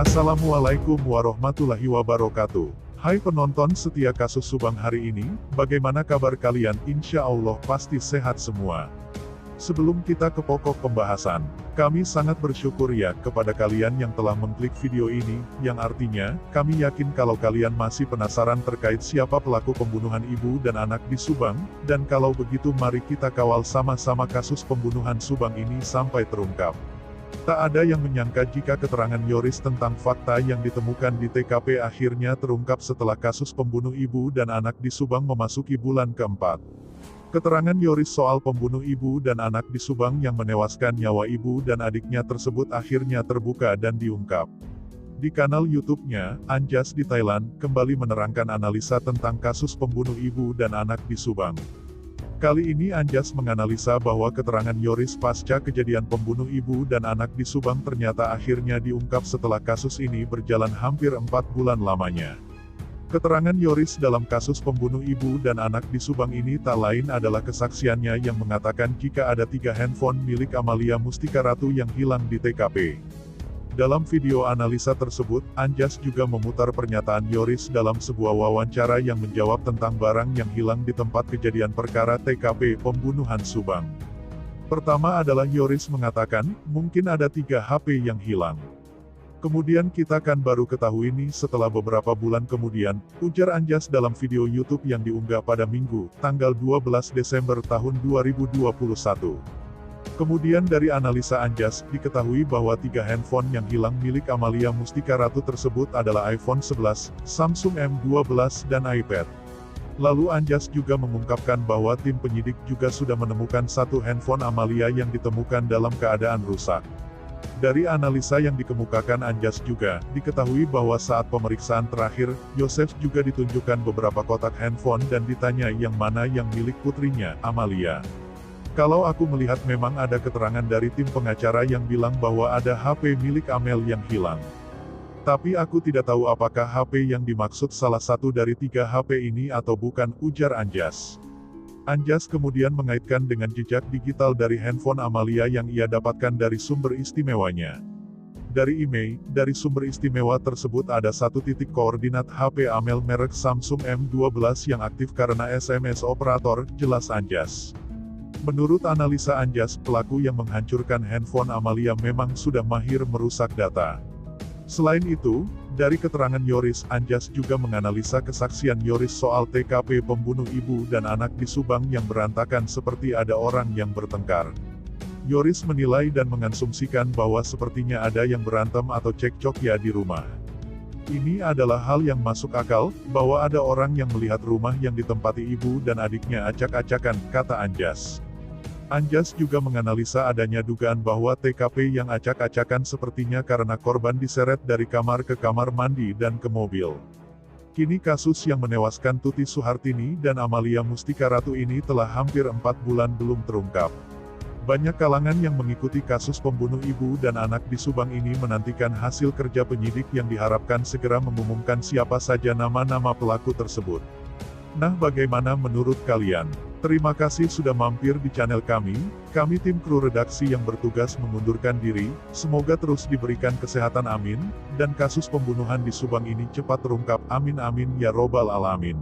Assalamualaikum warahmatullahi wabarakatuh. Hai penonton setia kasus Subang hari ini, bagaimana kabar kalian? Insya Allah pasti sehat semua. Sebelum kita ke pokok pembahasan, kami sangat bersyukur ya kepada kalian yang telah mengklik video ini, yang artinya, kami yakin kalau kalian masih penasaran terkait siapa pelaku pembunuhan ibu dan anak di Subang, dan kalau begitu mari kita kawal sama-sama kasus pembunuhan Subang ini sampai terungkap. Tak ada yang menyangka jika keterangan Yoris tentang fakta yang ditemukan di TKP akhirnya terungkap setelah kasus pembunuh ibu dan anak di Subang memasuki bulan keempat. Keterangan Yoris soal pembunuh ibu dan anak di Subang yang menewaskan nyawa ibu dan adiknya tersebut akhirnya terbuka dan diungkap. Di kanal YouTube-nya, Anjas di Thailand, kembali menerangkan analisa tentang kasus pembunuh ibu dan anak di Subang. Kali ini Anjas menganalisa bahwa keterangan Yoris pasca kejadian pembunuh ibu dan anak di Subang ternyata akhirnya diungkap setelah kasus ini berjalan hampir 4 bulan lamanya. Keterangan Yoris dalam kasus pembunuh ibu dan anak di Subang ini tak lain adalah kesaksiannya yang mengatakan jika ada 3 handphone milik Amalia Mustika Ratu yang hilang di TKP. Dalam video analisa tersebut, Anjas juga memutar pernyataan Yoris dalam sebuah wawancara yang menjawab tentang barang yang hilang di tempat kejadian perkara TKP pembunuhan Subang. Pertama adalah Yoris mengatakan, mungkin ada 3 HP yang hilang. Kemudian kita kan baru ketahui nih setelah beberapa bulan kemudian, ujar Anjas dalam video YouTube yang diunggah pada Minggu, tanggal 12 Desember tahun 2021. Kemudian dari analisa Anjas, diketahui bahwa 3 handphone yang hilang milik Amalia Mustika Ratu tersebut adalah iPhone 11, Samsung M12 dan iPad. Lalu Anjas juga mengungkapkan bahwa tim penyidik juga sudah menemukan 1 handphone Amalia yang ditemukan dalam keadaan rusak. Dari analisa yang dikemukakan Anjas juga, diketahui bahwa saat pemeriksaan terakhir, Yosef juga ditunjukkan beberapa kotak handphone dan ditanya yang mana yang milik putrinya, Amalia. Kalau aku melihat memang ada keterangan dari tim pengacara yang bilang bahwa ada HP milik Amel yang hilang. Tapi aku tidak tahu apakah HP yang dimaksud salah satu dari 3 HP ini atau bukan, ujar Anjas. Anjas kemudian mengaitkan dengan jejak digital dari handphone Amalia yang ia dapatkan dari sumber istimewanya. Dari email, dari sumber istimewa tersebut ada 1 titik koordinat HP Amel merek Samsung M12 yang aktif karena SMS operator, jelas Anjas. Menurut analisa Anjas, pelaku yang menghancurkan handphone Amalia memang sudah mahir merusak data. Selain itu, dari keterangan Yoris, Anjas juga menganalisa kesaksian Yoris soal TKP pembunuh ibu dan anak di Subang yang berantakan seperti ada orang yang bertengkar. Yoris menilai dan mengasumsikan bahwa sepertinya ada yang berantem atau cekcok ya di rumah. Ini adalah hal yang masuk akal, bahwa ada orang yang melihat rumah yang ditempati ibu dan adiknya acak-acakan, kata Anjas. Anjas juga menganalisa adanya dugaan bahwa TKP yang acak-acakan sepertinya karena korban diseret dari kamar ke kamar mandi dan ke mobil. Kini kasus yang menewaskan Tuti Suhartini dan Amalia Mustika Ratu ini telah hampir 4 bulan belum terungkap. Banyak kalangan yang mengikuti kasus pembunuh ibu dan anak di Subang ini menantikan hasil kerja penyidik yang diharapkan segera mengumumkan siapa saja nama-nama pelaku tersebut. Nah, bagaimana menurut kalian? Terima kasih sudah mampir di channel kami tim kru redaksi yang bertugas mengundurkan diri, semoga terus diberikan kesehatan amin, dan kasus pembunuhan di Subang ini cepat terungkap, amin amin ya robbal alamin.